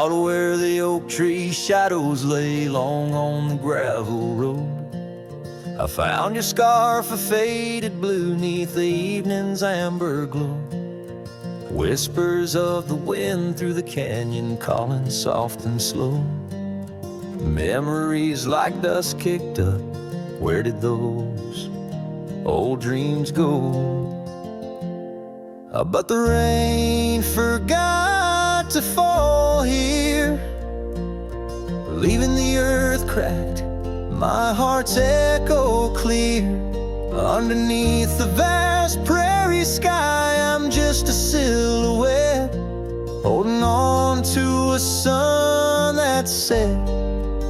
Out where the oak tree shadows lay long on the gravel road, I found your scarf of faded blue 'neath the evening's amber glow. Whispers of the wind through the canyon calling soft and slow. Memories like dust kicked up, where did those old dreams go? But the rain forgot to fall here, leaving the earth cracked, my heart's echo clear. Underneath the vast prairie sky, I'm just a silhouette, holding on to a sun that set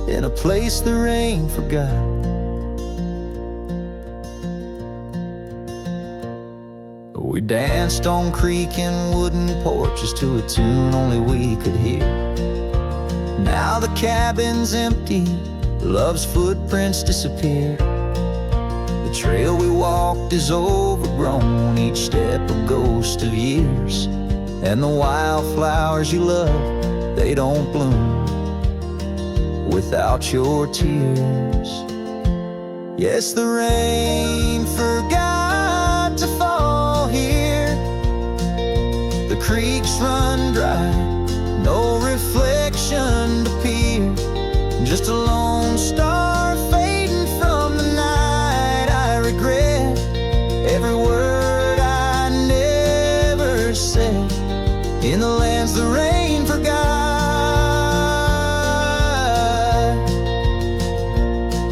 in a place the rain forgot. We danced on creaking wooden porches to a tune only we could hear. Now the cabin's empty, love's footprints disappear. The trail we walked is overgrown, each step a ghost of years. And the wildflowers you love, they don't bloom without your tears. Yes, the rain forgot to fall here. The creeks run dry, no reflection to peer. Just a lone star fading from the night. I regret every word I never said in the lands the rain forgot.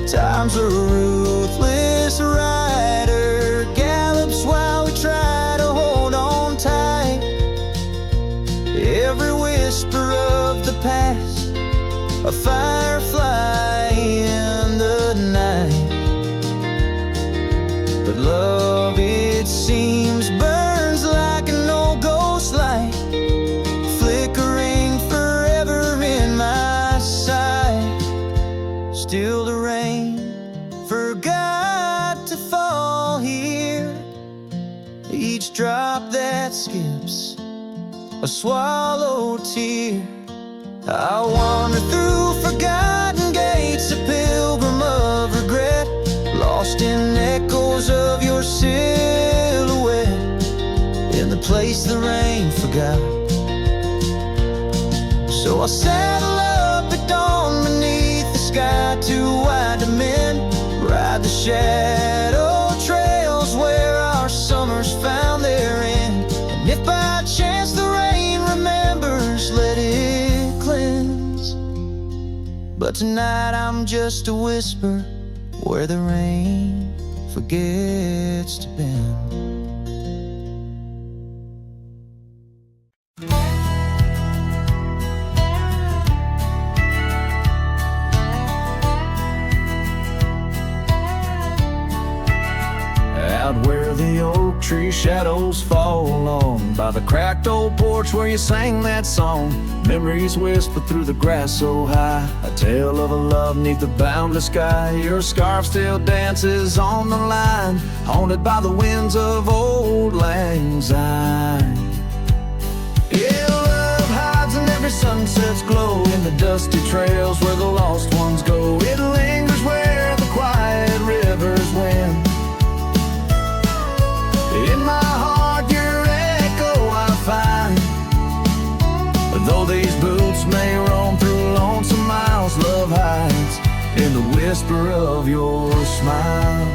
Time's a ruthless rider, gallops while we try to hold on tight. Every whisper of the past, a firefly in the night. But love, it seems, burns like an old ghost light, flickering forever in my sight. Still the rain forgot to fall here. Each drop that skips a swallowed tear. I wander through forgotten gates, a pilgrim of regret, lost in echoes of your silhouette, in the place the rain forgot. So I saddle up at dawn beneath the sky, too wide to mend, ride the shadow trails where our summers found their end. And if by chance the rain remembers, let it cleanse. But tonight I'm just a whisper where the rain forgets to bend. Out where the oak tree shadows fall on, by the cracked old porch where you sang that song, memories whisper through the grass so high, a tale of a love neath the boundless sky. Your scarf still dances on the line, haunted by the winds of old lang syne. Yeah, love hides in every sunset's glow, in the dusty trails where the lost ones go. It lingers where the quiet rivers win. In my heart your echo I find, though these boots may roam through lonesome miles, love hides in the whisper of your smile.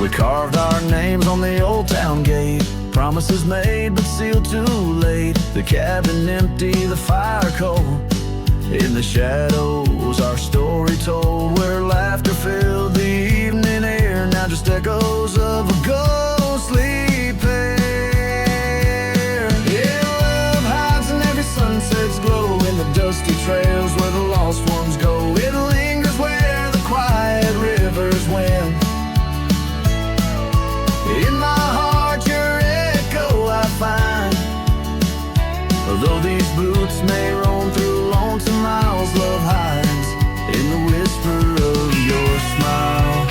We carved our names on the old town gate, promises made but sealed too late. The cabin empty, the fire cold, in the shadows our story told, where laughter filled the evening air, now just echoes of a ghostly pair. Yeah, love hides in every sunset's glow, in the dusty trails where the lost ones go. It lingers where the quiet rivers win. In my heart your echo I find, though these boots may roam through lonesome miles, love hides in the whisper of your smile.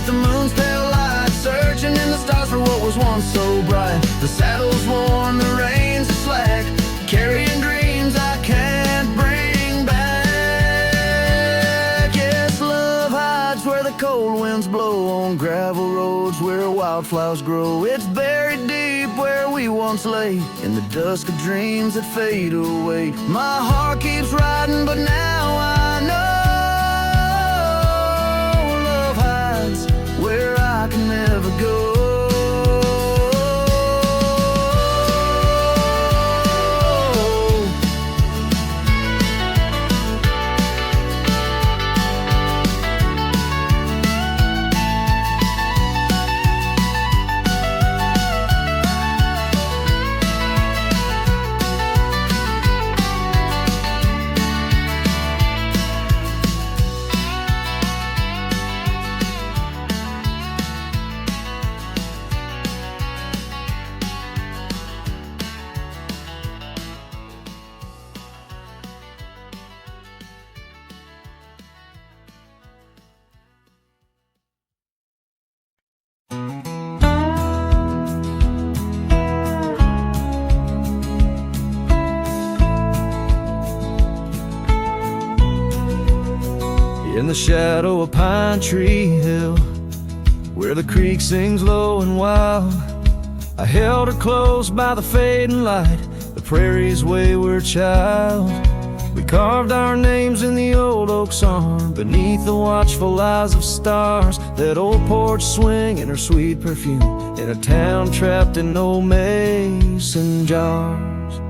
the moon's pale light, searching in the stars for what was once so bright. The saddle's worn, the reins are slack, carrying dreams I can't bring back. Yes, love hides where the cold winds blow, on gravel roads where wildflowers grow. It's buried deep where we once lay, in the dusk of dreams that fade away. My heart keeps riding, but now I know love hides where I can never go. In the shadow of Pine Tree Hill, where the creek sings low and wild, I held her close by the fading light, the prairie's wayward child. We carved our names in the old oak's arm, beneath the watchful eyes of stars. That old porch swinging her sweet perfume, in a town trapped in old mason jars.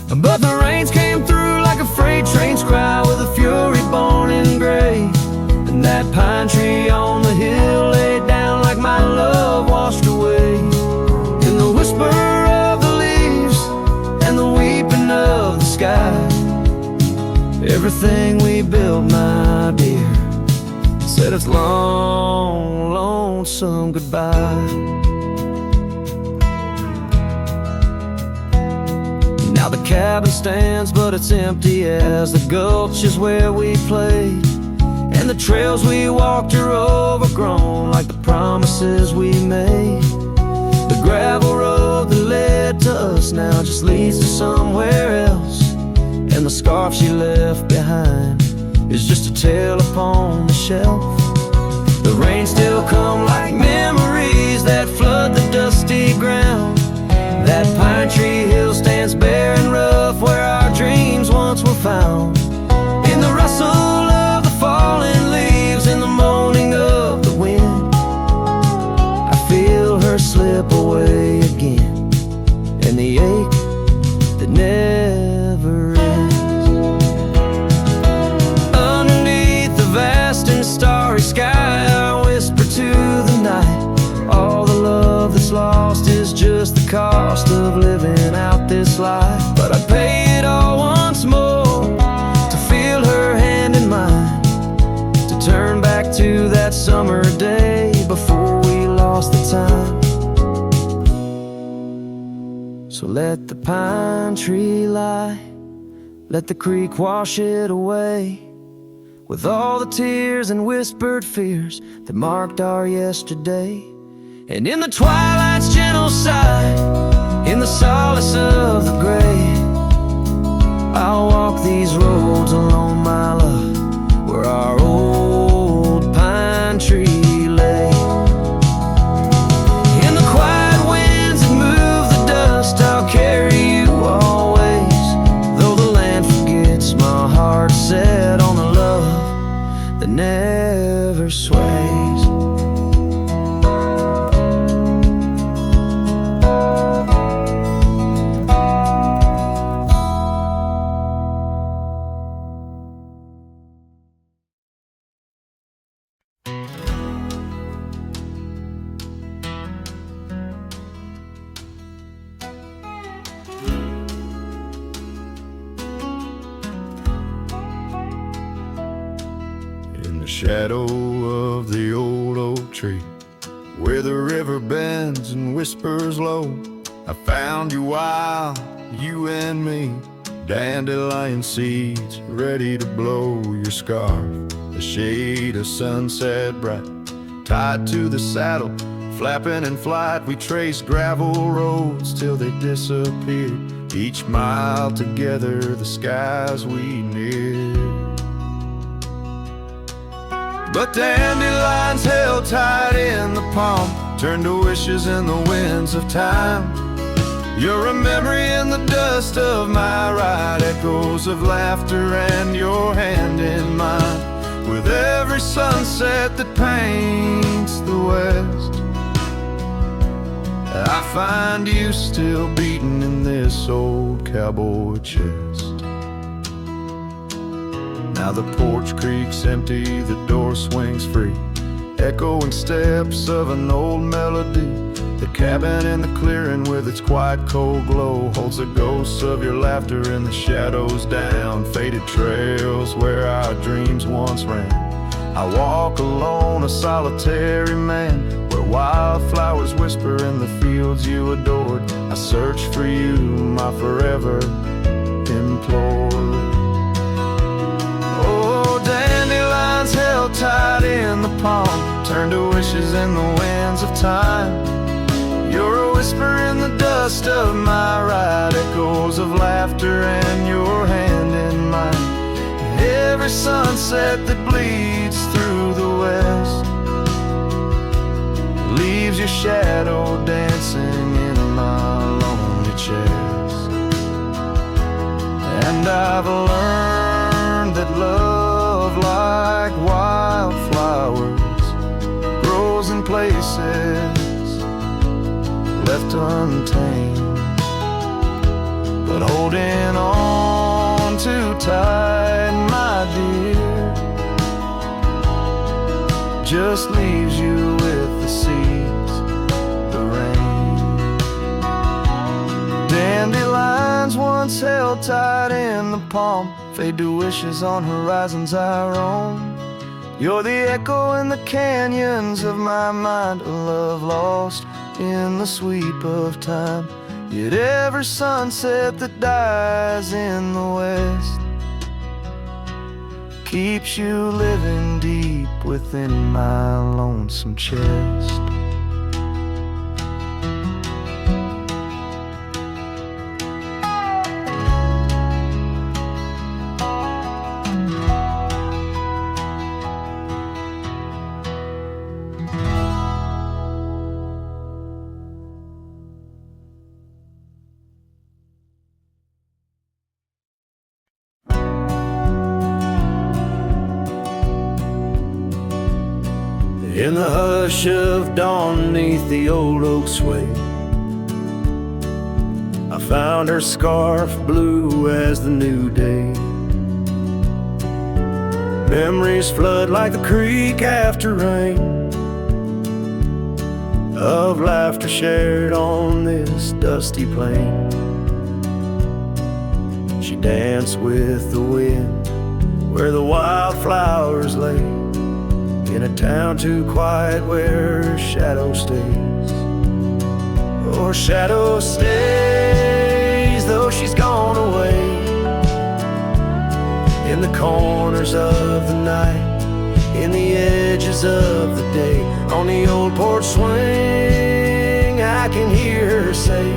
But the rains came through like a freight train's cry, with a fury born in gray. And that pine tree on the hill laid down like my love washed away. In the whisper of the leaves and the weeping of the sky, everything we built, my dear, said its long, lonesome goodbye. Now the cabin stands, but it's empty as the gulch is where we played. And the trails we walked are overgrown, like the promises we made. The gravel road that led to us now just leads to somewhere else. And the scarf she left behind is just a tale upon the shelf. The rains still come like memories that flood the dusty ground. That pine tree hill stands bare and rough, where our dreams once were found. In the rustle of the falling leaves, in the moaning of the wind, I feel her slip away again, and the ache that never ends. Underneath the vast and starry sky, I whisper to the night, all the love that's lost is just the cost of living out this life. But I'd pay it all once more to feel her hand in mine, to turn back to that summer day before we lost the time. So let the pine tree lie, let the creek wash it away, with all the tears and whispered fears that marked our yesterday. And in the twilight's gentle sigh, in the solace of the gray, I'll walk these roads alone, my love, where our old pine tree lay. In the quiet winds that move the dust, I'll carry you always, though the land forgets, my heart set on the love that never sways. Shadow of the old oak tree, where the river bends and whispers low, I found you while you and me, dandelion seeds ready to blow. Your scarf, a shade of sunset bright, tied to the saddle, flapping in flight. We traced gravel roads till they disappeared. Each mile together, the skies we neared. But dandelions held tight in the palm turned to wishes in the winds of time. You're a memory in the dust of my ride, echoes of laughter and your hand in mine. With every sunset that paints the west, I find you still beating in this old cowboy chest. Now the porch creaks empty, the door swings free, echoing steps of an old melody. The cabin in the clearing with its quiet cold glow holds the ghosts of your laughter in the shadows down faded trails where our dreams once ran. I walk alone, a solitary man, where wildflowers whisper in the fields you adored. I search for you, my forever implored. Oh, dandelions held tight in the palm turn to wishes in the winds of time. You're a whisper in the dust of my ride, echoes of laughter and your hand in mine. Every sunset that bleeds through the west leaves your shadow dancing in my lonely chest. And I've learned that love, like wildflowers, grows in places left untamed, but holding on too tight, my dear, just leaves you with the seeds, the rain. Dandelions once held tight in the palm fade to wishes on horizons I roam. You're the echo in the canyons of my mind, a love lost in the sweep of time. Yet every sunset that dies in the west keeps you living deep within my lonesome chest. In the hush of dawn neath the old oak sway, I found her scarf blue as the new day. Memories flood like the creek after rain, of laughter shared on this dusty plain. She danced with the wind where the wildflowers lay, in a town too quiet where her shadow stays. Oh, her shadow stays, though she's gone away. In the corners of the night, in the edges of the day, on the old porch swing, I can hear her say,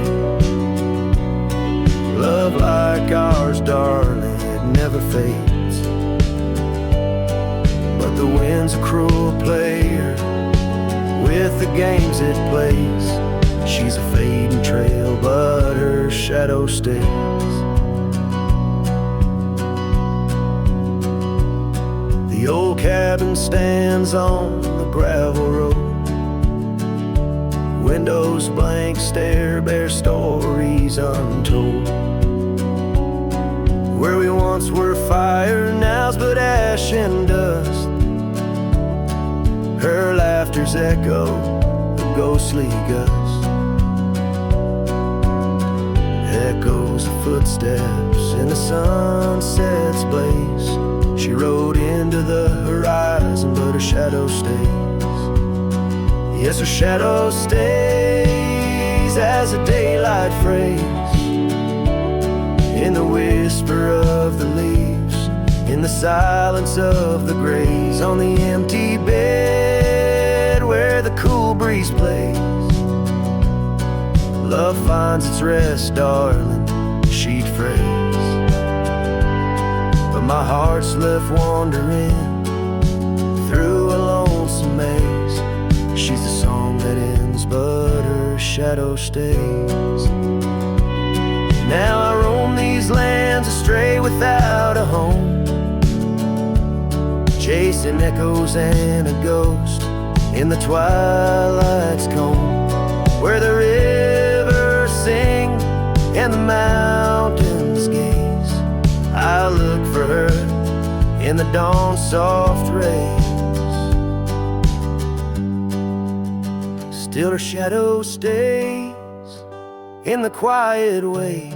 love like ours, darling, it never fades. But the wind's a cruel player with the games it plays. She's a fading trail, but her shadow stays. The old cabin stands on the gravel road, windows blank stare, bear stories untold. Where we once were fire, now's but ash and dust. Her laughter's echo, a ghostly gust. Echoes of footsteps in the sunset's blaze. She rode into the horizon, but her shadow stays. Yes, her shadow stays as a daylight phrase, in the whisper of the leaves, in the silence of the grays, on the empty bed breeze plays. Love finds its rest, darling, she'd phrase. But my heart's left wandering through a lonesome maze. She's the song that ends, but her shadow stays. Now I roam these lands astray without a home, chasing echoes and a ghost in the twilight's comb, where the rivers sing and the mountains gaze. I look for her in the dawn's soft rays. Still her shadow stays in the quiet ways,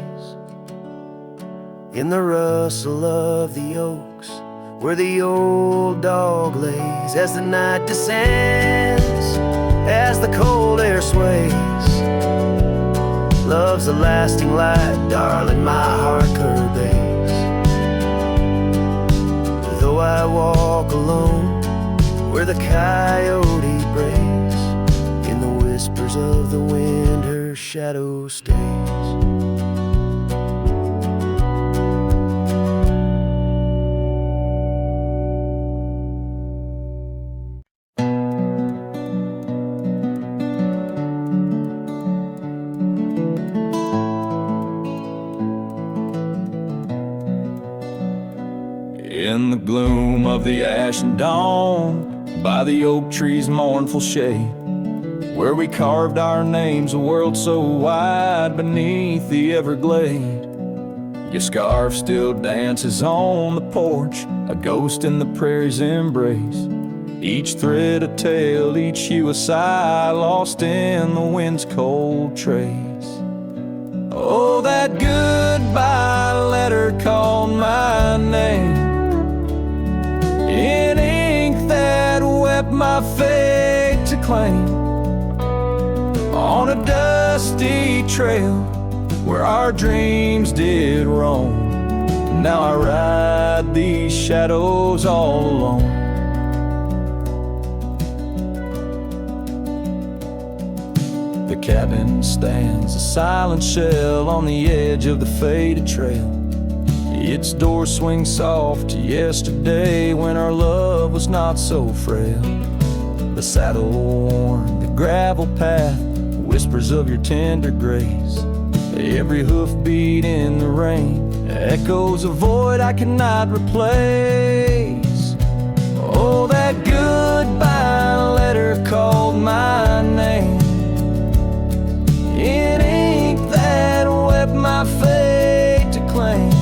in the rustle of the oaks, where the old dog lays. As the night descends, as the cold air sways, love's a lasting light, darling, my heart curves. Though I walk alone where the coyote brays, in the whispers of the wind her shadow stays. In the gloom of the ashen dawn, by the oak tree's mournful shade, where we carved our names, a world so wide beneath the everglade. Your scarf still dances on the porch, a ghost in the prairie's embrace. Each thread a tale, each hue a sigh, lost in the wind's cold trace. Oh, that goodbye letter called my name in ink that wept my fate to claim, on a dusty trail where our dreams did roam. Now I ride these shadows all alone. The cabin stands a silent shell on the edge of the faded trail. Its door swings soft to yesterday when our love was not so frail. The saddle worn, the gravel path, whispers of your tender grace. Every hoofbeat in the rain echoes a void I cannot replace. Oh, that goodbye letter called my name in ink that wept my fate to claim,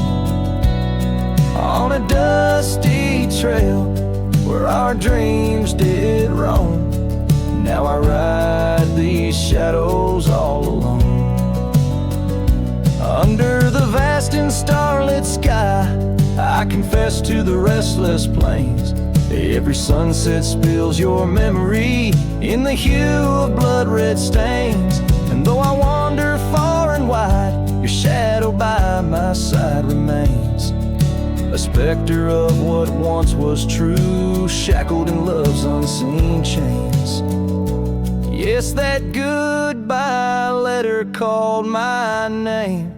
on a dusty trail where our dreams did roam. Now I ride these shadows all alone. Under the vast and starlit sky, I confess to the restless plains. Every sunset spills your memory in the hue of blood-red stains. And though I wander far and wide, your shadow by my side remains, a specter of what once was true, shackled in love's unseen chains. Yes, that goodbye letter called my name,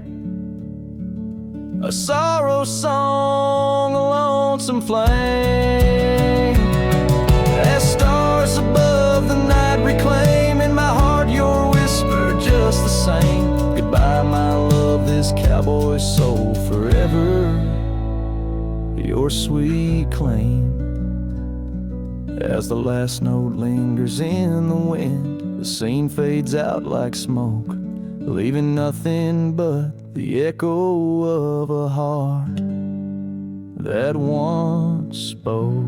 a sorrow song, a lonesome flame. As stars above the night reclaim in my heart your whisper just the same. Goodbye, my love, this cowboy soul forever your sweet claim. As the last note lingers in the wind, the scene fades out like smoke, leaving nothing but the echo of a heart that once spoke.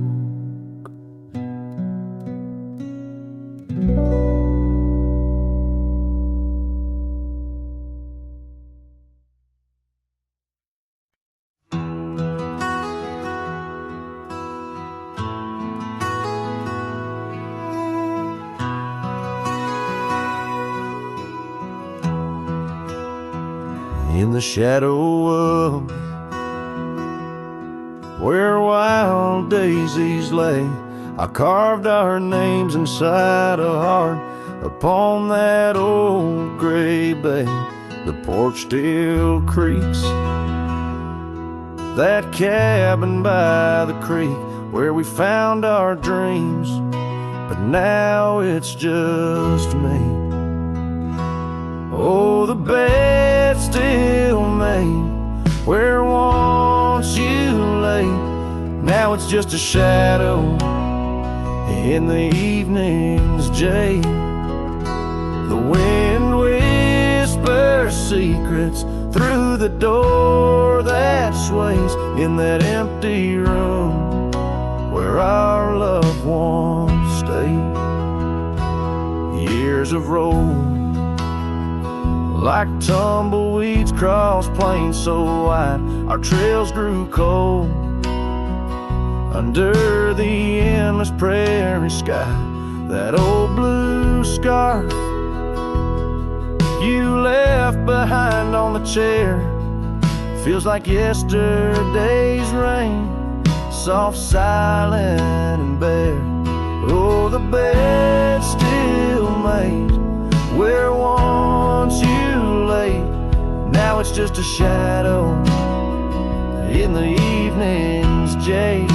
In the shadow of where wild daisies lay, I carved our names inside a heart upon that old gray bay. The porch still creaks. That cabin by the creek where we found our dreams, but now it's just me. Oh, the bed's still made where once you lay. Now it's just a shadow in the evening's jade. The wind whispers secrets through the door that sways in that empty room where our loved ones stayed. Years have rolled like tumbleweeds cross plains so wide. Our trails grew cold under the endless prairie sky. That old blue scarf you left behind on the chair feels like yesterday's rain, soft, silent, and bare. Oh, the bed's still made where once you lay. Now it's just a shadow in the evening's jade.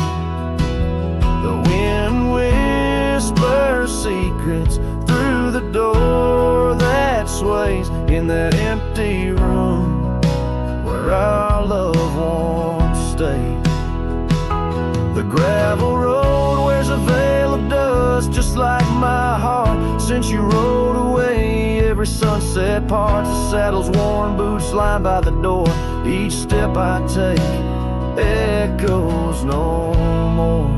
The wind whispers secrets through the door that sways in that empty room where our loved ones stayed. The gravel road wears a veil of dust just like my heart since you rode away. Every sunset parts, the saddle's worn, boots lined by the door. Each step I take echoes no more,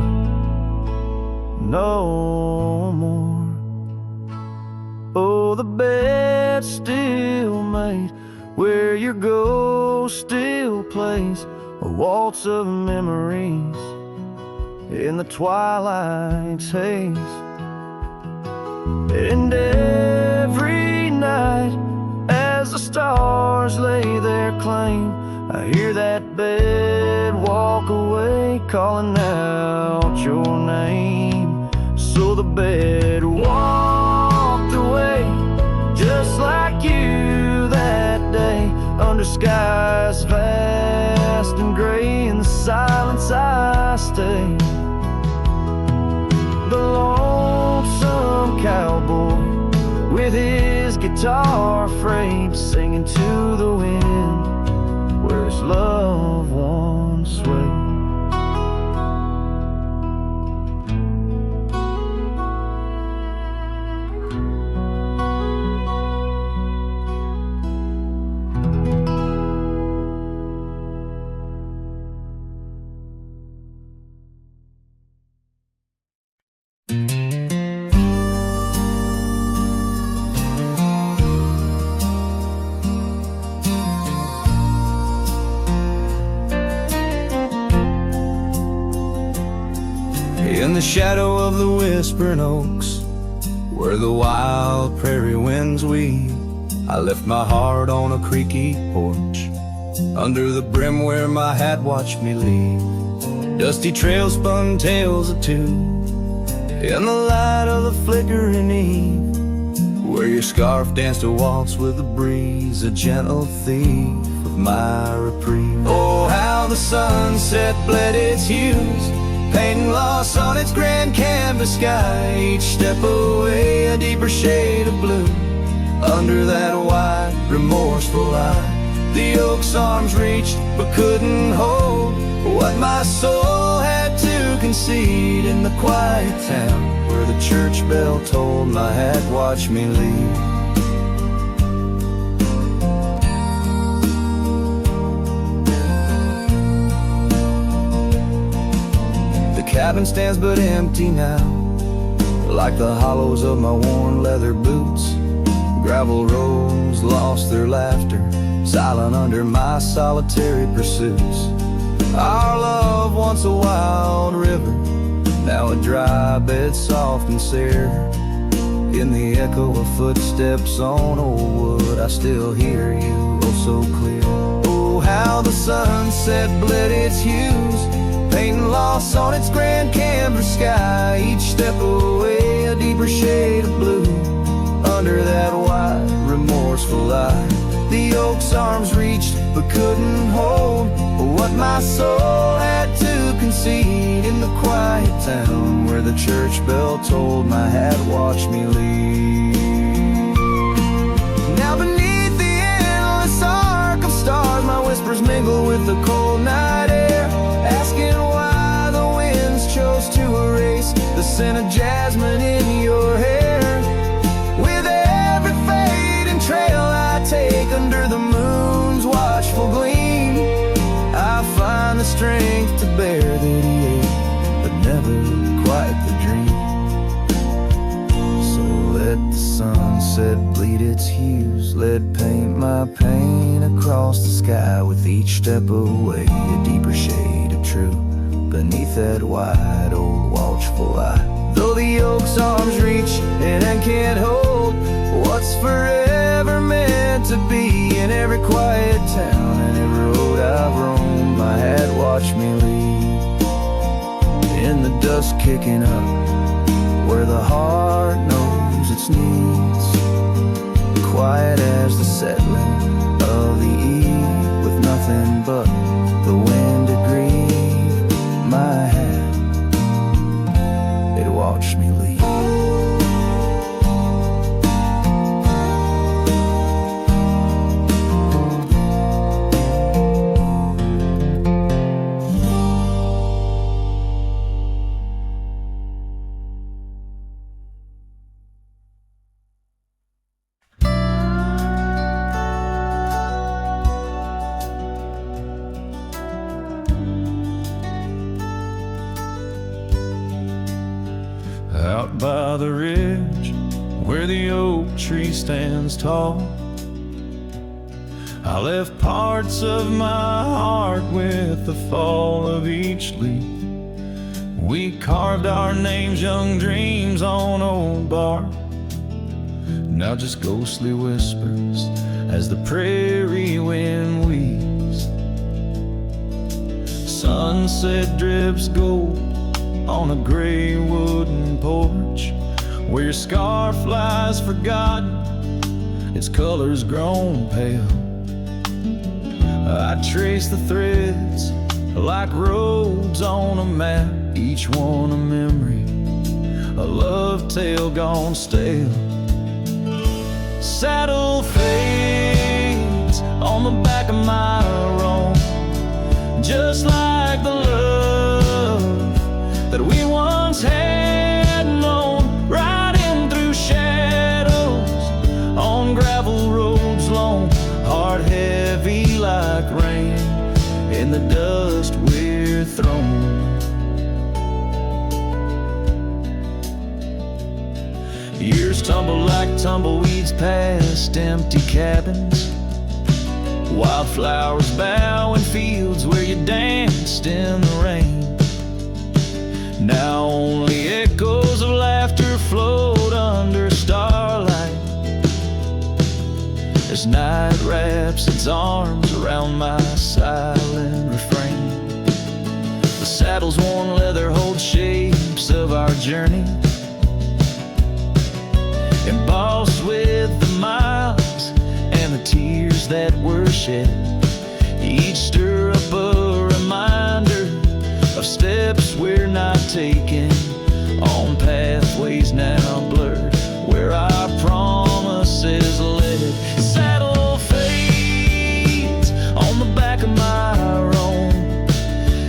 no more. Oh, the bed's still made where your ghost still plays a waltz of memories in the twilight's haze. And every night as the stars lay their claim, I hear that bed walk away calling out your name. So the bed walked away just like you that day, under skies vast and gray. In the silence I stay, the lonesome cowboy with his guitar frayed, singing to the wind where his loved ones sway. In the shadow of the whispering oaks, where the wild prairie winds weave, I left my heart on a creaky porch, under the brim where my hat watched me leave. Dusty trails spun tales of two, in the light of the flickering eve, where your scarf danced a waltz with the breeze, a gentle thief of my reprieve. Oh, how the sunset bled its hues, painting loss on its grand canvas sky. Each step away a deeper shade of blue, under that wide, remorseful eye. The oak's arms reached but couldn't hold what my soul had to concede. In the quiet town where the church bell tolled, my hat watched me leave. Cabin stands but empty now, like the hollows of my worn leather boots. Gravel roads lost their laughter, silent under my solitary pursuits. Our love, once a wild river, now a dry bed soft and sere. In the echo of footsteps on old wood, I still hear you oh so clear. Oh, how the sunset bled its hues, painting loss on its grand canvas sky. Each step away a deeper shade of blue, under that wide, remorseful eye. The oak's arms reached but couldn't hold what my soul had to concede. In the quiet town where the church bell tolled, my hat watched me leave. Now beneath the endless arc of stars, my whispers mingle with the cold night air, asking why the winds chose to erase the scent of jasmine in your hair. With every fading trail I take under the moon's watchful gleam, I find the strength to bear that he ate, but never quite the dream. So let the sunset bleed its hues, let paint my pain across the sky. With each step away, a deeper shade of true beneath that wide old watchful eye. Though the oak's arms reach and can't hold what's forever meant to be, in every quiet town and every road I've roamed, my hat watched me lead. In the dust kicking up where the heart knows its needs, quiet as the settling of the eve, with nothing but the wind to grieve, my hat, it watched me leave. Out by the ridge where the oak tree stands tall, I left parts of my heart with the fall of each leaf. We carved our names, young dreams on old bark, now just ghostly whispers as the prairie wind weaves. Sunset drips gold on a gray wooden porch where your scarf lies forgotten, its colors grown pale. I trace the threads like roads on a map, each one a memory, a love tale gone stale. Saddle fades on the back of my roan, just like the love that we once had known, riding through shadows on gravel roads long, heart heavy like rain in the dust we're thrown. Years tumble like tumbleweeds past empty cabins, wildflowers bow in fields where you danced in the rain. Now only echoes of laughter float under starlight as night wraps its arms around my silent refrain. The saddle's worn leather holds shapes of our journey, embossed with the miles and the tears that were shed. Each stirrup a reminder of steps we're not taking, on pathways now blurred where our promises led. Saddle fades on the back of my roan,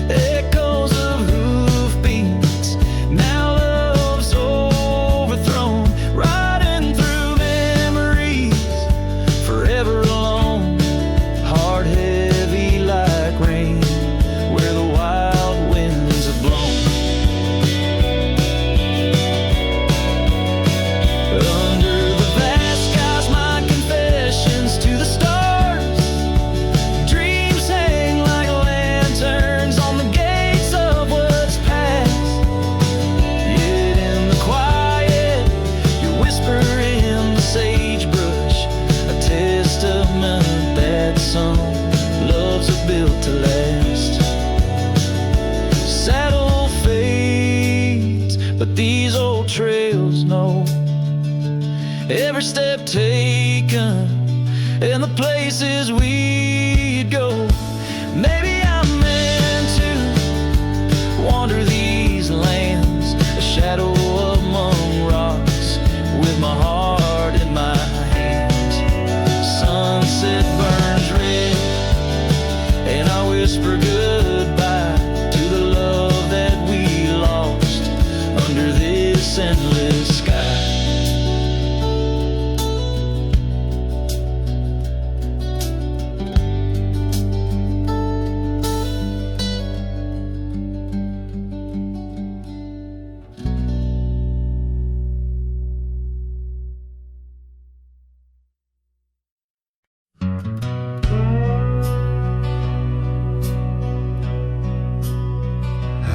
echoes of hoofbeats, now love's overthrown, riding through memories forever alone, heart heavy like rain where the wild winds have blown. every step taken, and the places we'd go. Maybe I'm meant to wander these lands, a shadow among rocks, with my heart in my hands. Sunset burns red, and I whisper goodbye to the love that we lost under this endless sky.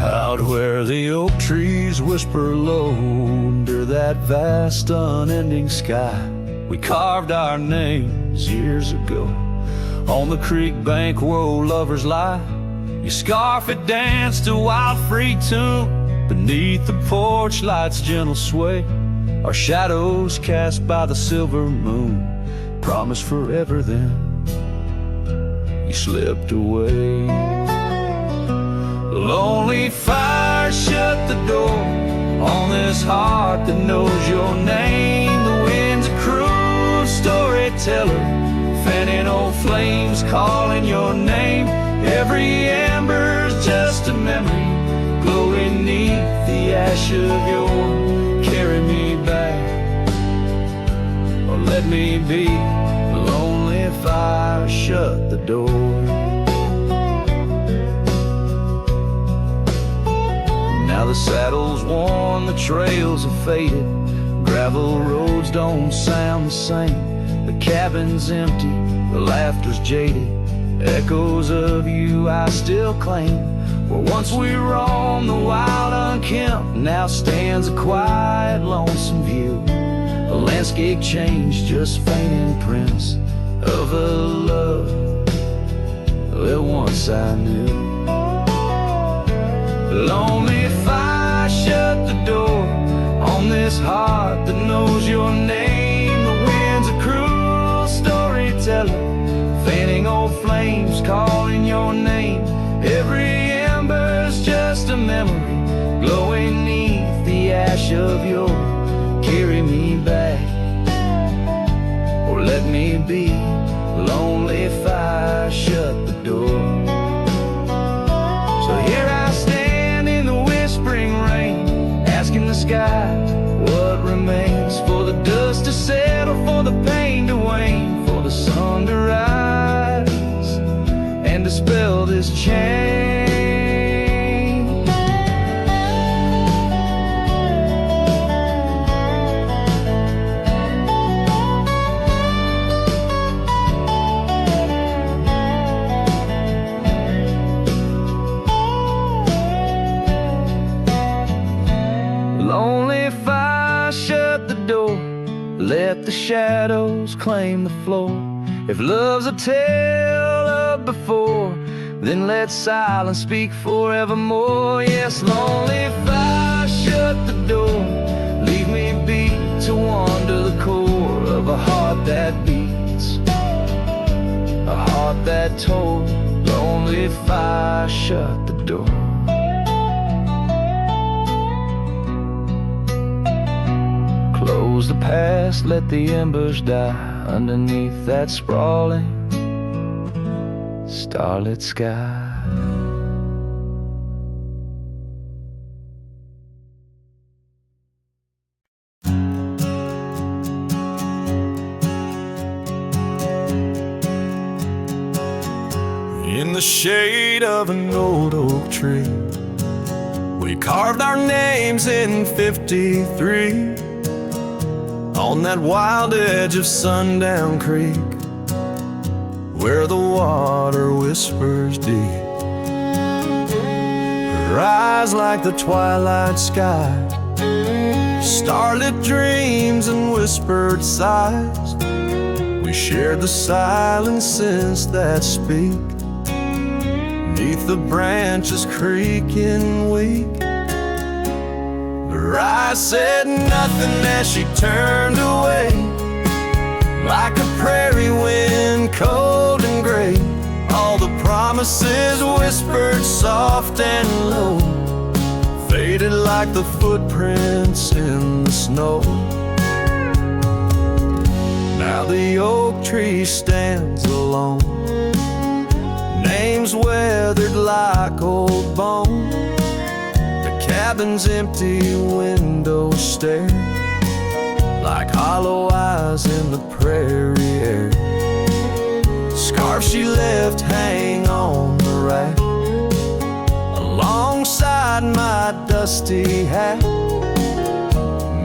Out where the oak trees whisper low under that vast unending sky, we carved our names years ago on the creek bank where old lovers lie. Your scarf it danced a wild free tune beneath the porch light's gentle sway. Our shadows cast by the silver moon promised forever, then you slipped away. Lonely fire shut the door on this heart that knows your name. The wind's a cruel storyteller, fanning old flames, calling your name. Every ember's just a memory, glowing neath the ash of your carry me back, or let me be. Lonely fire shut the door. Now the saddle's worn, the trails have faded, gravel roads don't sound the same. The cabin's empty, the laughter's jaded, echoes of you I still claim. Where once we roamed the wild unkempt, now stands a quiet, lonesome view. A landscape changed, just faint imprints of a love that once I knew. Lonely fire shut the door on this heart that knows your name. The wind's a cruel storyteller, fanning old flames, calling your name. Every ember's just a memory, glowing neath the ash of your carry me back, or let me be. Lonely fire shut the door. So here I stand in the whispering rain, asking the sky what remains, for the dust to settle, for the pain to wane, for the sun to rise and dispel this chain. Lonely fire shut the door, let the shadows claim the floor. If love's a tale of before, then let silence speak forevermore. Yes, lonely fire shut the door, leave me be to wander the core of a heart that beats, a heart that told. Lonely fire shut the door. Close the past, let the embers die underneath that sprawling starlit sky. In the shade of an old oak tree, we carved our names in 53 on that wild edge of Sundown Creek, where the water whispers deep. Her eyes like the twilight sky, starlit dreams and whispered sighs. We shared the silent sense that speak neath the branches creaking weak. Her eyes said nothing as she turned away, like a prairie wind, cold and gray. All the promises whispered soft and low, faded like the footprints in the snow. Now the oak tree stands alone, names weathered like old bone. The cabin's empty windows stare like hollow eyes in the prairie air. Scarf she left hang on the rack alongside my dusty hat.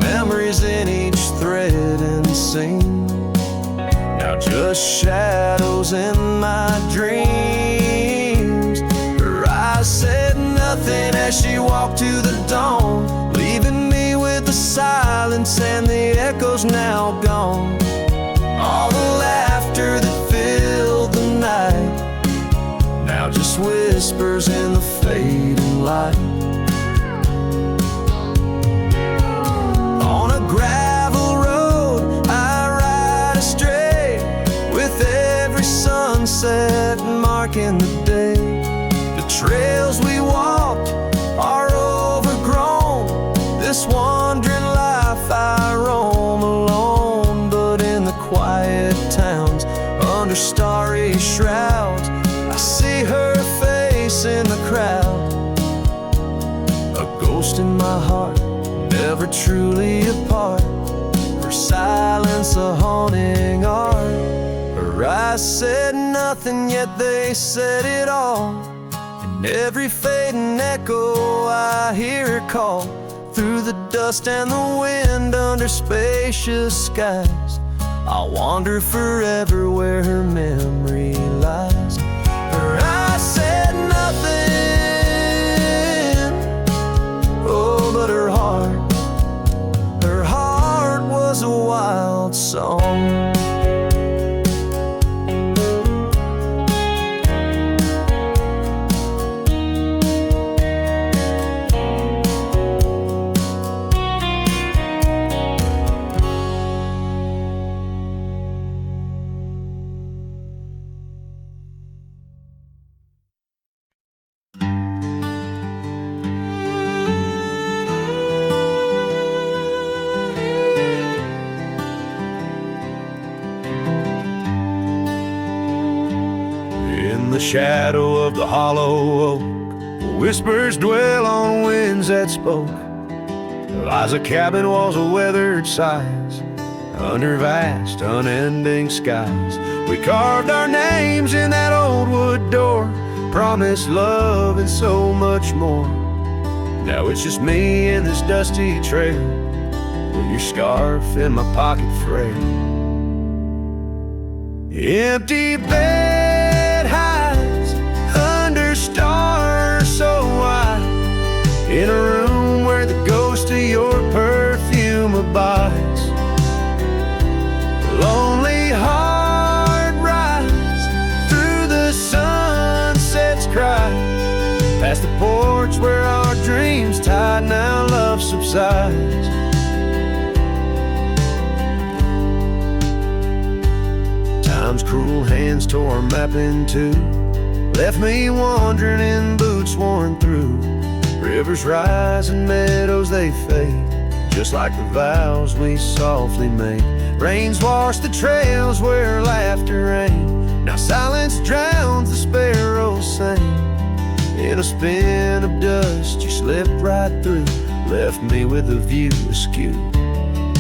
Memories in each thread and seam, now just shadows in my dreams. Her eyes said nothing as she walked to the dawn, leaving me with the silence and the echoes now gone. All the laughter that filled the night, now just whispers in the fading light. On a gravel road I ride astray, with every sunset marking the day. The trails we walked are overgrown, this wandering life I roam alone. But in the quiet towns, under starry shrouds, I see her face in the crowd. A ghost in my heart, never truly apart, her silence a haunting art. Her eyes said nothing, yet they said it all. In every fading echo I hear her call, through the dust and the wind, under spacious skies. I'll wander forever where her memory lies. Her eyes said nothing, oh, but her heart was a wild song. The shadow of the hollow oak, whispers dwell on winds that spoke. Lies a cabin, walls of weathered sighs, under vast unending skies. We carved our names in that old wood door, promised love and so much more. Now it's just me and this dusty trail, with your scarf in my pocket frail. Empty bed hides under stars so wide, in a room where the ghost of your perfume abides. Lonely heart rides through the sunset's cry, past the porch where our dreams tied, now love subsides. Time's cruel hands tore our map in two, left me wandering in boots worn through. Rivers rise and meadows they fade, just like the vows we softly made. Rains wash the trails where laughter reigned, now silence drowns the sparrows sing. In a spin of dust you slipped right through, left me with a view askew.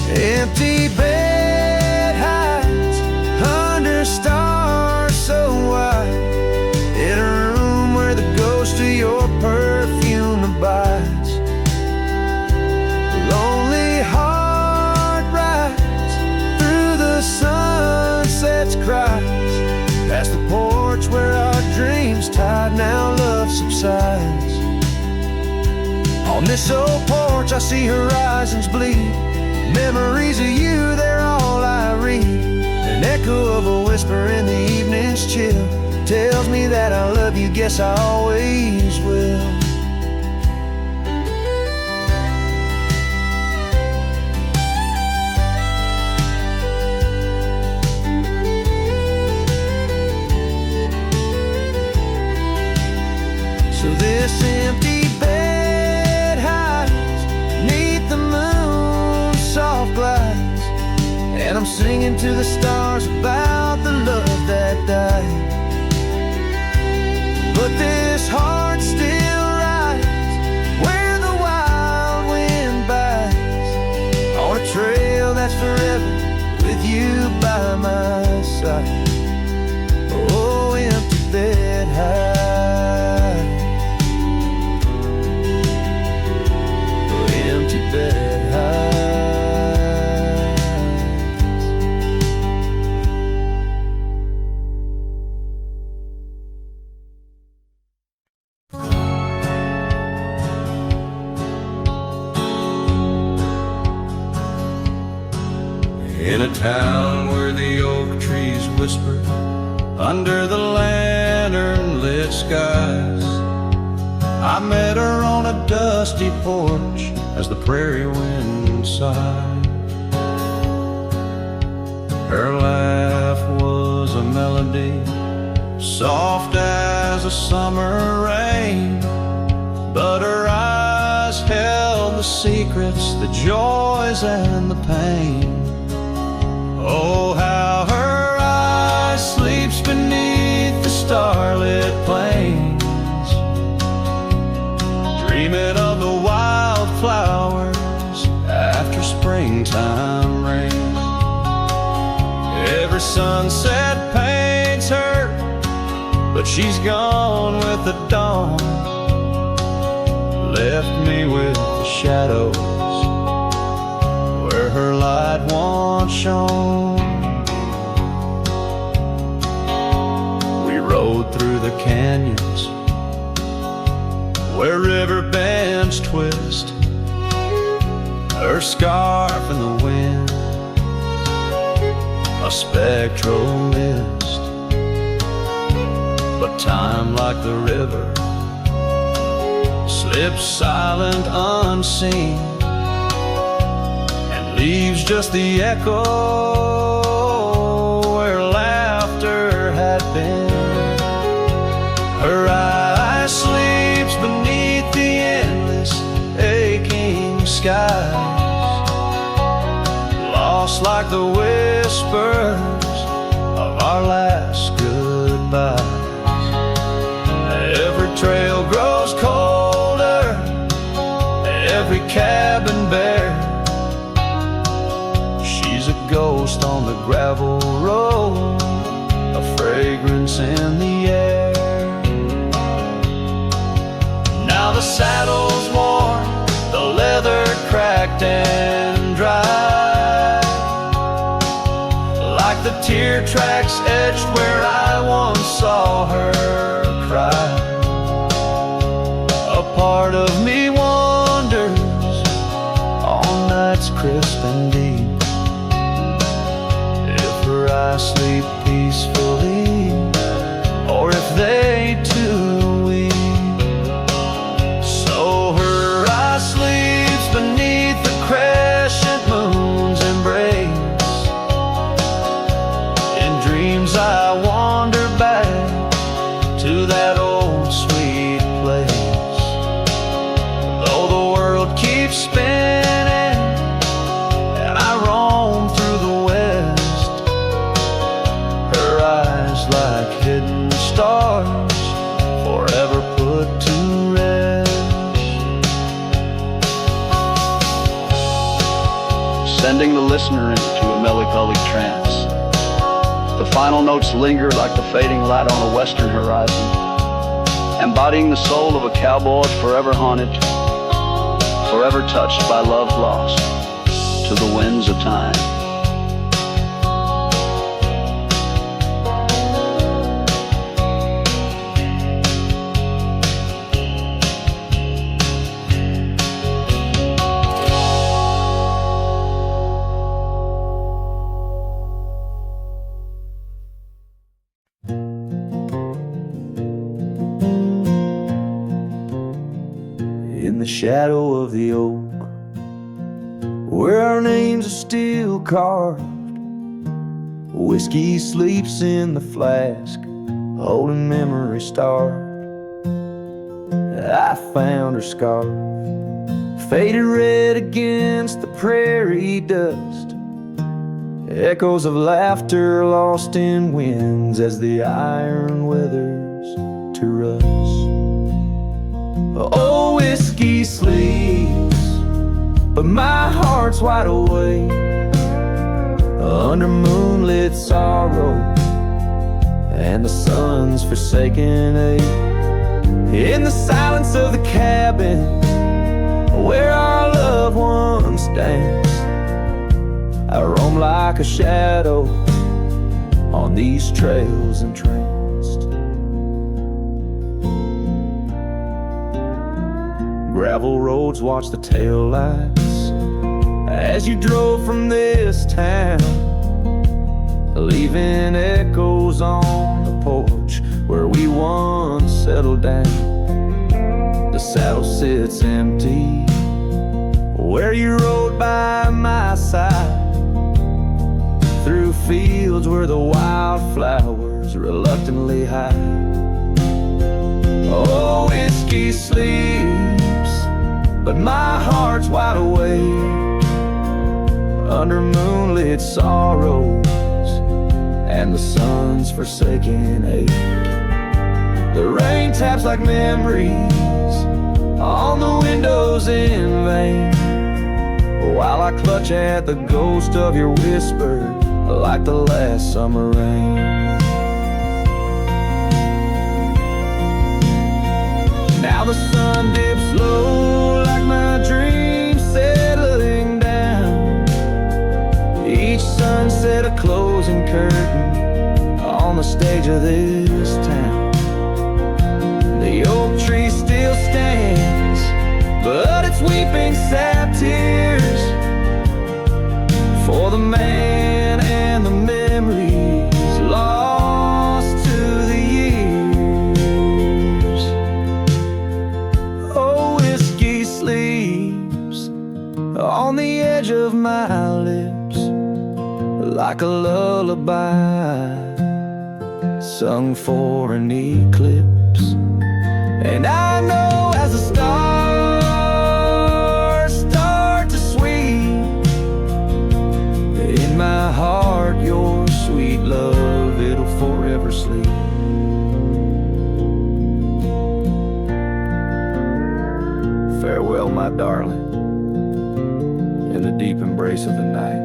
Empty bed hides under stars so wide, in a room where the ghost of your perfume abides. Lonely heart rides through the sunset's cries, past the porch where our dreams tied, now love subsides. On this old porch I see horizons bleed, memories of you, they're all I read. An echo of a whisper in the evening's chill tells me that I love you, guess I always will. singing to the stars about the love that died. But this heart still rides where the wild wind bites, on a trail that's forever with you by my side. Oh, empty bed high, oh, empty bed high. In a town where the oak trees whisper under the lantern-lit skies, I met her on a dusty porch as the prairie wind sighed. Her laugh was a melody, soft as a summer rain, but her eyes held the secrets, the joys and the pain. Oh, how her eye sleeps beneath the starlit plains, dreaming of the wildflowers after springtime rain. Every sunset paints her, but she's gone with the dawn, left me with the shadows where her light once shone. We rode through the canyons where river bends twist, her scarf in the wind, a spectral mist. But time, like the river, slips silent unseen, leaves just the echo where laughter had been. Her eye sleeps beneath the endless aching skies, lost like the whispers of our last goodbyes. Every trail grows colder, every cabin bare, a ghost on the gravel road, a fragrance in the air. Now the saddle's worn, the leather cracked and dry, like the tear tracks etched where I once saw her cry. A part of me wonders on nights crisp and deep, I sleep peacefully, or if they too weep. So her eye sleeps beneath the crescent moon's embrace. In dreams I wander back to that old sweet place. Though the world keeps spinning and I roam through the west, like hidden stars, forever put to rest. Sending the listener into a melancholic trance. The final notes linger like the fading light on a western horizon, embodying the soul of a cowboy forever haunted, forever touched by love lost to the winds of time. In the shadow of the oak, where our names are still carved, whiskey sleeps in the flask, holding memory starved. I found her scarf, faded red against the prairie dust, echoes of laughter lost in winds as the iron weathers to rust. Oh, whiskey sleeps, but my heart's wide awake under moonlit sorrow and the sun's forsaken ache. In the silence of the cabin where our loved ones danced, I roam like a shadow on these trails entranced. Gravel roads watch the tail lights as you drove from this town, leaving echoes on the porch where we once settled down. The saddle sits empty where you rode by my side, through fields where the wildflowers reluctantly hide. Oh, whiskey sleeps, but my heart's wide awake under moonlit sorrows and the sun's forsaken ache. The rain taps like memories on the windows in vain, while I clutch at the ghost of your whisper like the last summer rain. Now the sun dips low like my dreams settling down, each sunset a closing curtain on the stage of this town. The oak tree still stands, but it's weeping sad tears for the man and the memories lost to the years. Oh, whiskey sleeps on the edge of my lips like a lullaby sung for an eclipse. And I know as the stars start to sweep in my heart, your sweet love, it'll forever sleep. Farewell, my darling, in the deep embrace of the night,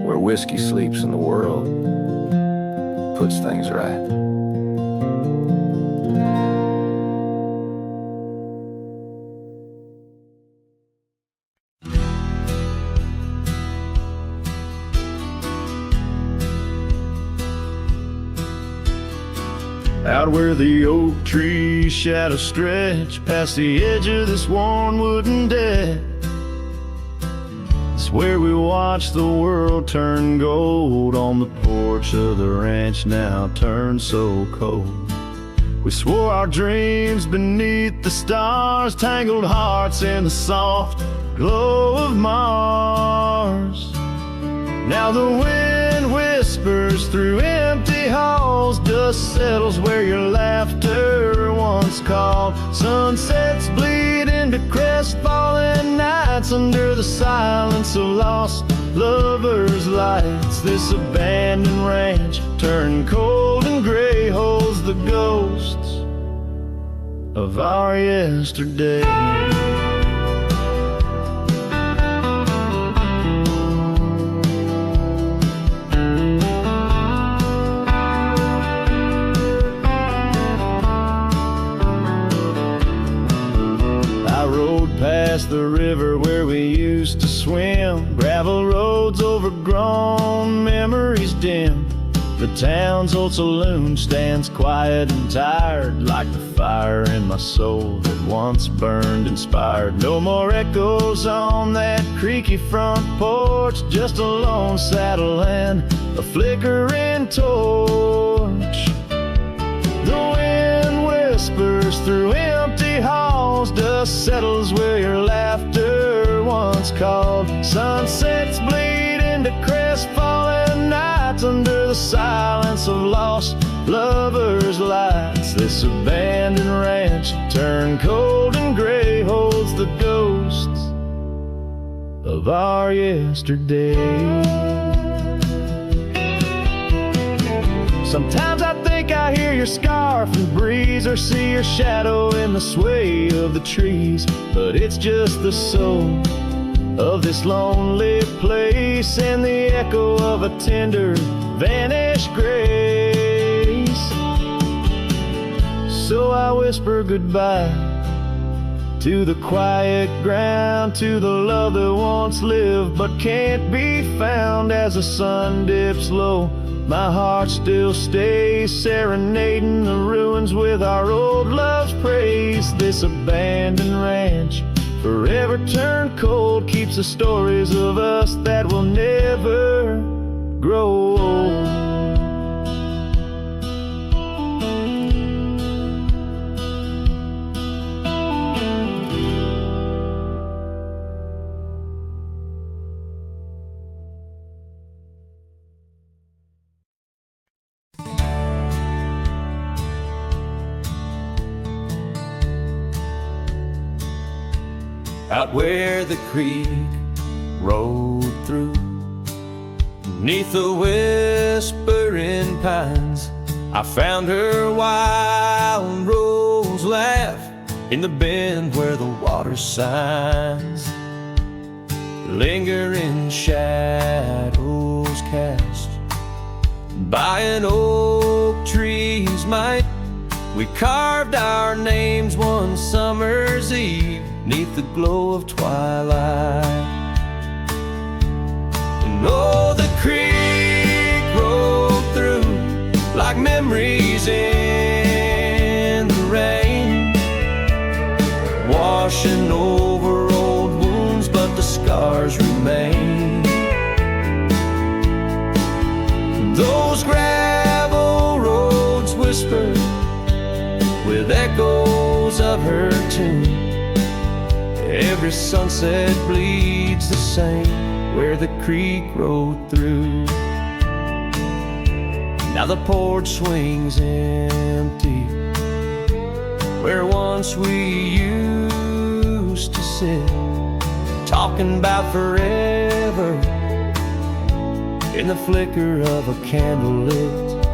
where whiskey sleeps and the world puts things right. Out where the oak tree shadows stretch past the edge of this worn wooden deck, it's where we watch the world turn gold on the porch of the ranch now turned so cold. We swore our dreams beneath the stars, tangled hearts in the soft glow of Mars. Now the wind whispers through empty halls, dust settles where your laughter once called. Sunsets bleed into crestfallen nights under the silence of lost lovers' lights. This abandoned ranch turned cold and gray holds the ghosts of our yesterday. Past the river where we used to swim, gravel roads overgrown, memories dim. The town's old saloon stands quiet and tired, like the fire in my soul that once burned inspired. No more echoes on that creaky front porch, just a lone saddle and a flickering torch. The wind whispers through empty halls, dust settles where your laughter once called. Sunsets bleed into crestfallen nights under the silence of lost lovers' lights. This abandoned ranch turned cold and gray holds the ghosts of our yesterday. Sometimes I think I hear your scarf in the breeze, or see your shadow in the sway of the trees. But it's just the soul of this lonely place, and the echo of a tender vanished grace. So I whisper goodbye to the quiet ground, to the love that once lived but can't be found. As the sun dips low, my heart still stays serenading the ruins with our old love's praise. This abandoned ranch, forever turned cold, keeps the stories of us that will never grow old. Out where the creek rolled through, neath the whispering pines, I found her wild rose laugh in the bend where the water signs. Lingering shadows cast by an oak tree's might, we carved our names one summer's eve 'neath the glow of twilight. And oh, the creek rolled through like memories in the rain, washing over old wounds, but the scars remain. Those gravel roads whisper with echoes of her tune. Every sunset bleeds the same where the creek rolled through. Now the porch swings empty where once we used to sit, talking about forever in the flicker of a candle lit.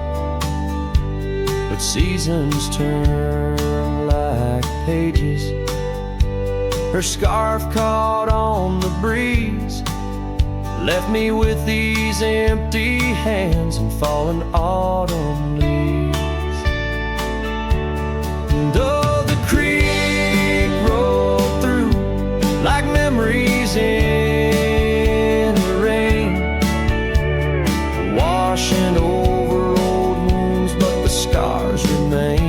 But seasons turn like pages, her scarf caught on the breeze, left me with these empty hands and fallen autumn leaves. And oh, the creek rolled through like memories in the rain, washing over old wounds, but the scars remain.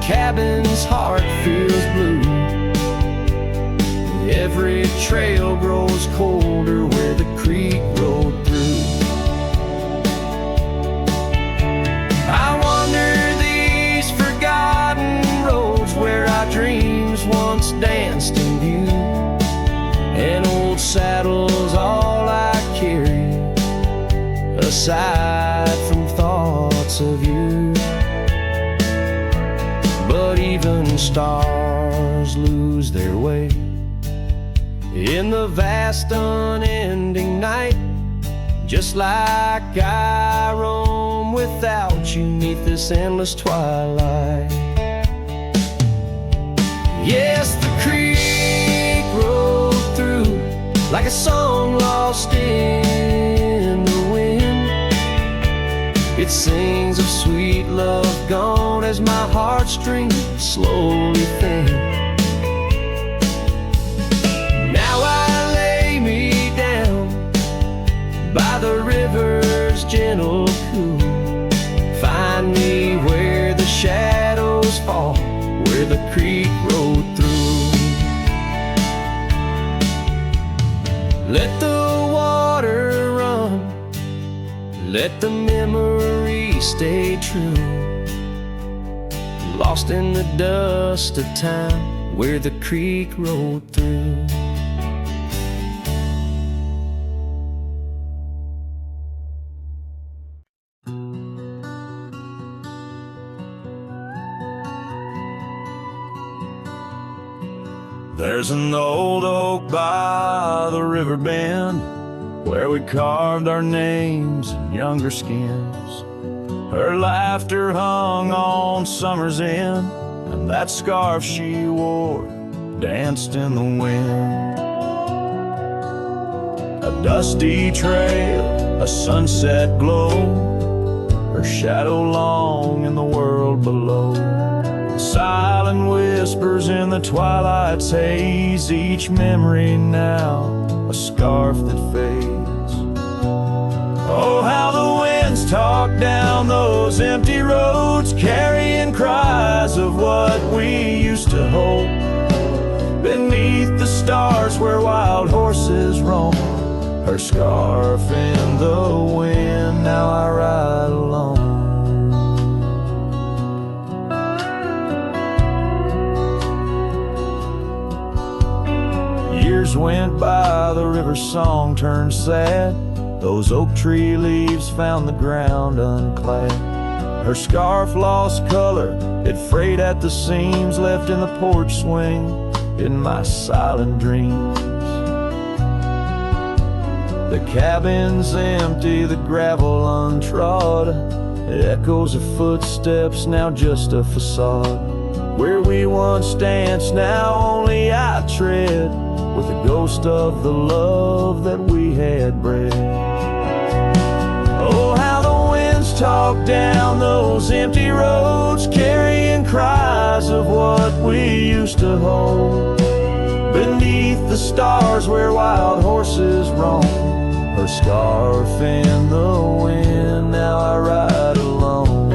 Cabin's heart feels blue. Every trail grows colder where the creek rolled through. I wander these forgotten roads where our dreams once danced in view. An old saddle's all I carry, aside from thoughts of you. But even stars lose their way in the vast unending night, just like I roam without you 'neath this endless twilight. Yes, the creek rolled through like a song lost in the wind. It sings of sweet love gone as my heartstrings slowly thin. Now I lay me down by the river's gentle cool. Find me where the shadows fall, where the creek rolled through. Let the water run, let the memory stay true, lost in the dust of time where the creek rolled through. There's an old oak by the river bend where we carved our names in younger skins. Her laughter hung on summer's end, and that scarf she wore danced in the wind. A dusty trail, a sunset glow, her shadow long in the world below. Silent whispers in the twilight's haze, each memory now a scarf that fades. Oh, how the winds talk down those empty roads, carrying cries of what we used to hold. Beneath the stars where wild horses roam, her scarf in the wind, now I ride alone. Years went by, the river's song turned sad. Those oak tree leaves found the ground unclad. Her scarf lost color, it frayed at the seams, left in the porch swing in my silent dreams. The cabin's empty, the gravel untrod, echoes of footsteps, now just a facade. Where we once danced, now only I tread, with the ghost of the love that we had bred. Oh, how the winds talk down those empty roads, carrying cries of what we used to hold. Beneath the stars where wild horses roam, her scarf in the wind, now I ride alone.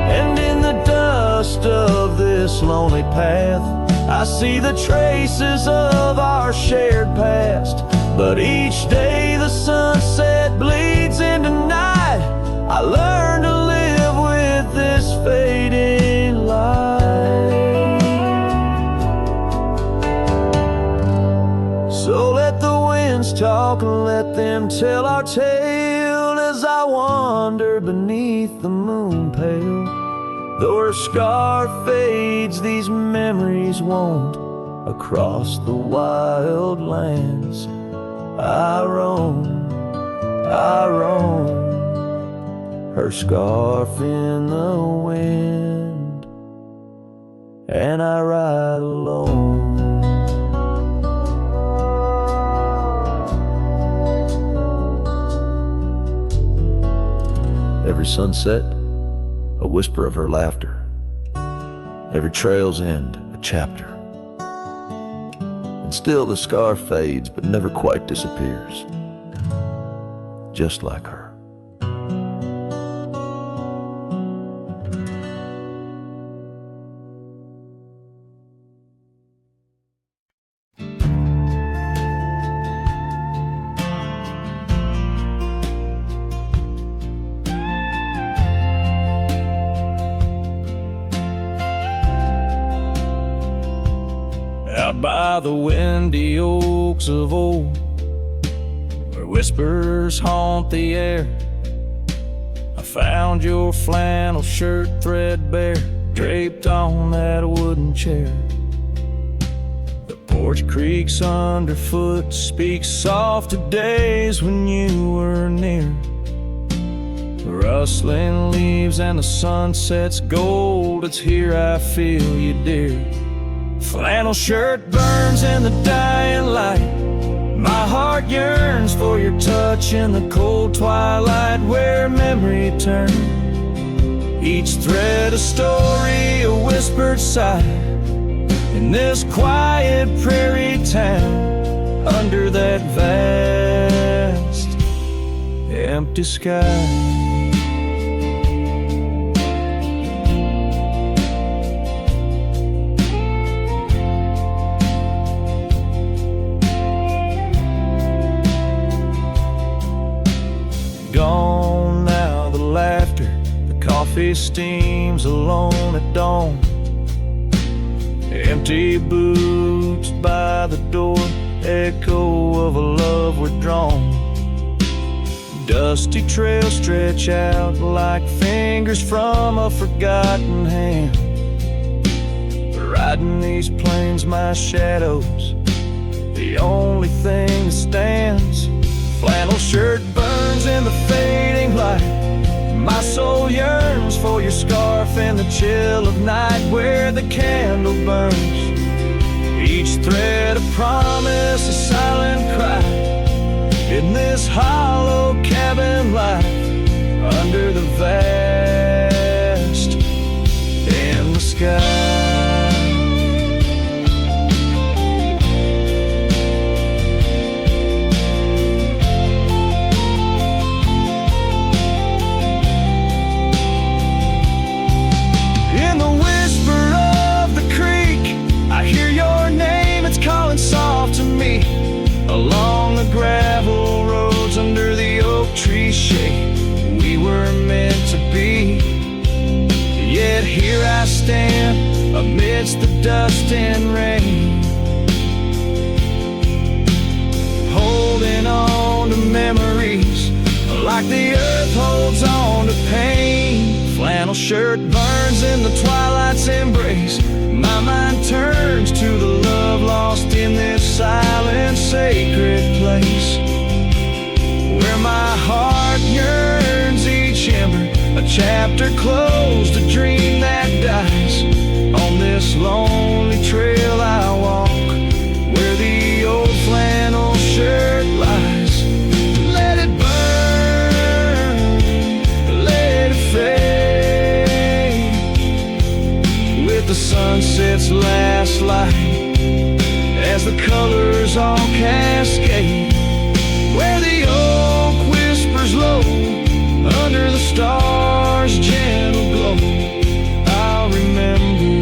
And in the dust of this lonely path, I see the traces of our shared past. But each day the sunset bleeds into night, I learn to live with this fading light. So let the winds talk and let them tell our tale, as I wander beneath the moon pale. Though her scarf fades, these memories won't. Across the wild lands I roam, her scarf in the wind, and I ride alone. Every sunset, a whisper of her laughter. Every trail's end, a chapter. And still the scarf fades, but never quite disappears. Just like her. Out by the windy oaks of old, where whispers haunt the air, I found your flannel shirt threadbare, draped on that wooden chair. The porch creaks underfoot, speaks soft of days when you were near. The rustling leaves and the sunset's gold, it's here I feel you, dear. Flannel shirt burns in the dying light, my heart yearns for your touch in the cold twilight, where memory turns, each thread a story, a whispered sigh, in this quiet prairie town, under that vast empty sky. Gone now the laughter, the coffee steams alone at dawn. Empty boots by the door, echo of a love withdrawn. Dusty trails stretch out like fingers from a forgotten hand. I Riding these plains, my shadow's the only thing that stands. Flannel shirt burns in the fading light. My soul yearns for your scarf in the chill of night, where the candle burns. Each thread a promise, a silent cry. In this hollow cabin life, under the vast in the sky. Soft to me, along the gravel roads under the oak tree shade, we were meant to be. Yet here I stand amidst the dust and rain, holding on to memories like the earth holds on to pain. Flannel shirt burns in the twilight's embrace. My mind turns to the love lost in this silent, sacred place, where my heart yearns each ember, a chapter closed, a dream that dies. On this lonely trail I walk, where the old flannel shirt lies. Let it burn, let it fade, with the sunset's last light, as the colors all cascade, where the oak whispers low under the stars' gentle glow. I'll remember,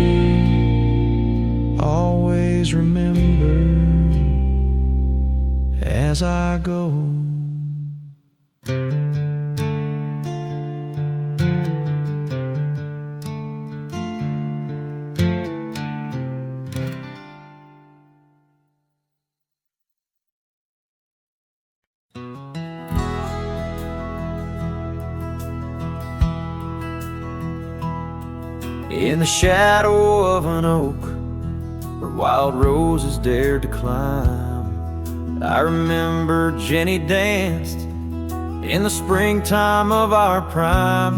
always remember, as I go. In the shadow of an oak, where wild roses dared to climb, I remember Jenny danced in the springtime of our prime.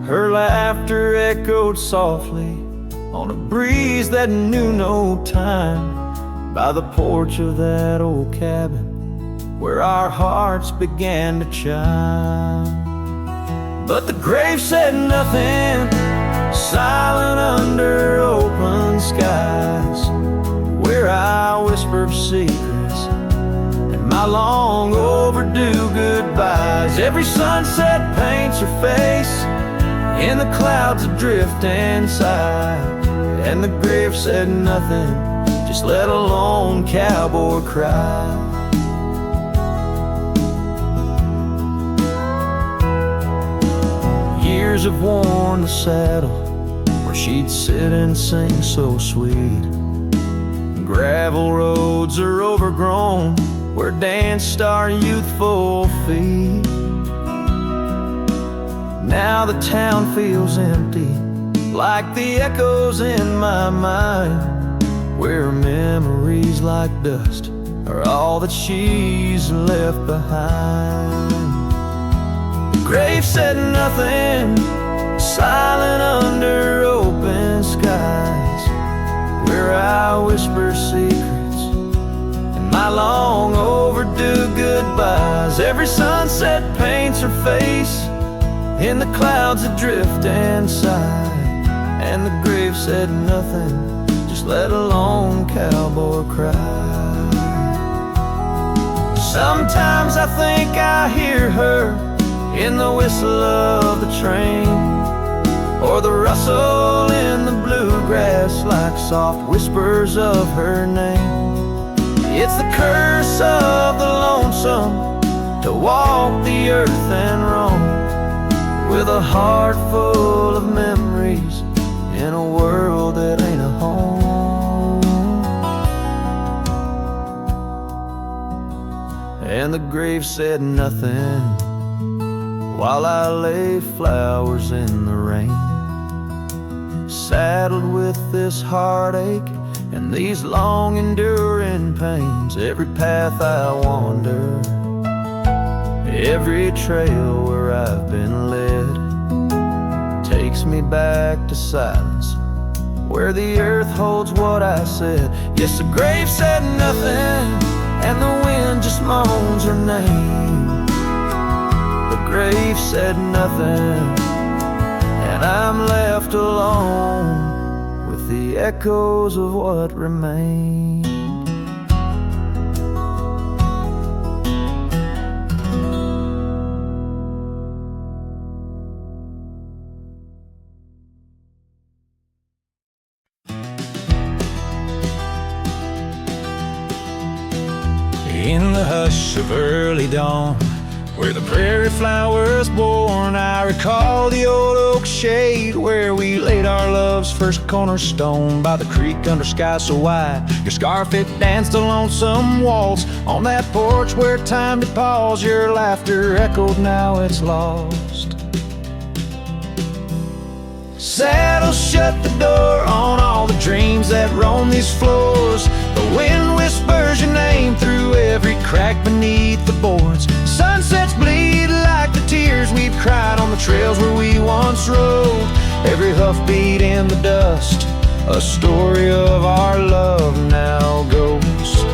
Her laughter echoed softly on a breeze that knew no time, by the porch of that old cabin where our hearts began to chime. But the grave said nothing, silent under open skies, where I whispered secrets and my long overdue goodbyes. Every sunset paints her face in the clouds adrift inside, and the grave said nothing, just let a lone cowboy cry. Years have worn the saddle where she'd sit and sing so sweet. Gravel roads are overgrown where danced our youthful feet. Now the town feels empty, like the echoes in my mind, where memories like dust are all that she's left behind. The grave said nothing, silent under open skies, where I whisper secrets and my long overdue goodbyes. Every sunset paints her face in the clouds adrift inside, and the grave said nothing, just let a lone cowboy cry. Sometimes I think I hear her in the whistle of the train, or the rustle in the bluegrass like soft whispers of her name. It's the curse of the lonesome to walk the earth and roam, with a heart full of memories in a world that ain't a home. And the grave said nothing while I lay flowers in the rain, saddled with this heartache and these long enduring pains. Every path I wander, every trail where I've been led, takes me back to silence, where the earth holds what I said. Yes, the grave said nothing, and the wind just moans her name. The grave said nothing, and I'm left alone with the echoes of what remained. In the hush of early dawn, where the prairie flowers born, I recall the old oak shade where we laid our love's first cornerstone. By the creek under sky so wide, your scarf it danced a lonesome waltz. On that porch where time did pause, your laughter echoed, now it's lost. Saddle shut the door on all the dreams that roam these floors. The wind whispers your name through every crack beneath the boards. Sunsets bleed like the tears we've cried on the trails where we once rode. Every hoofbeat in the dust, a story of our love now goes.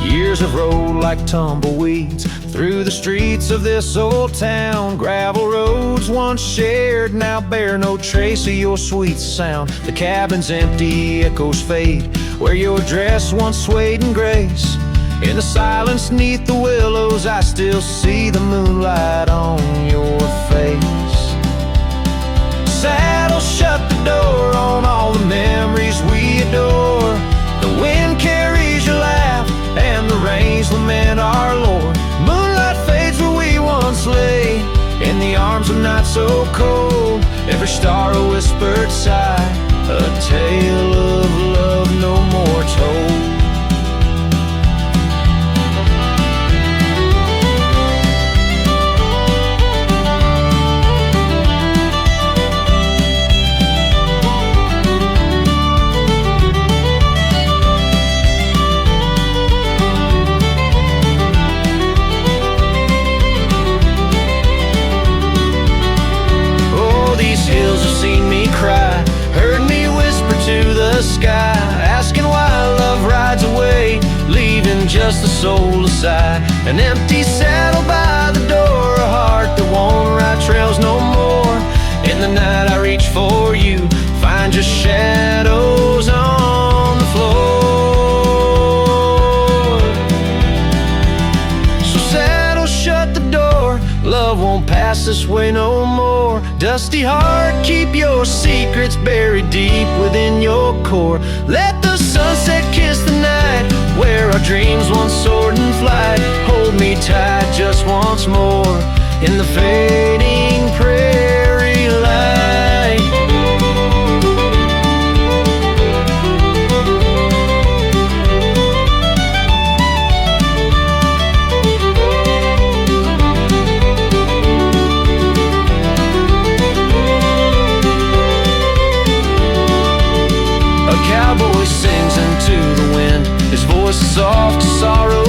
Years have rolled like tumbleweeds through the streets of this old town. Gravel roads once shared now bear no trace of your sweet sound. The cabin's empty, echoes fade where your dress once swayed in grace. In the silence neath the willows, I still see the moonlight on your face. Saddle shut the door on all the memories we adore. The wind carries your laugh and the rains lament our Lord. Moonlight fades where we once lay, in the arms of night so cold. Every star a whispered sigh, a tale of love no more told. Heard me whisper to the sky, asking why love rides away, leaving just the soul aside. An empty saddle by the door, a heart that won't ride trails no more. In the night I reach for you, find just shadows on the floor. So saddle shut the door, love won't pass this way no more. Dusty heart, keep your secrets buried deep within your core. Let the sunset kiss the night where our dreams once soared in flight. Hold me tight just once more in the fading prairie light. Cowboy sings into the wind, his voice is soft as sorrow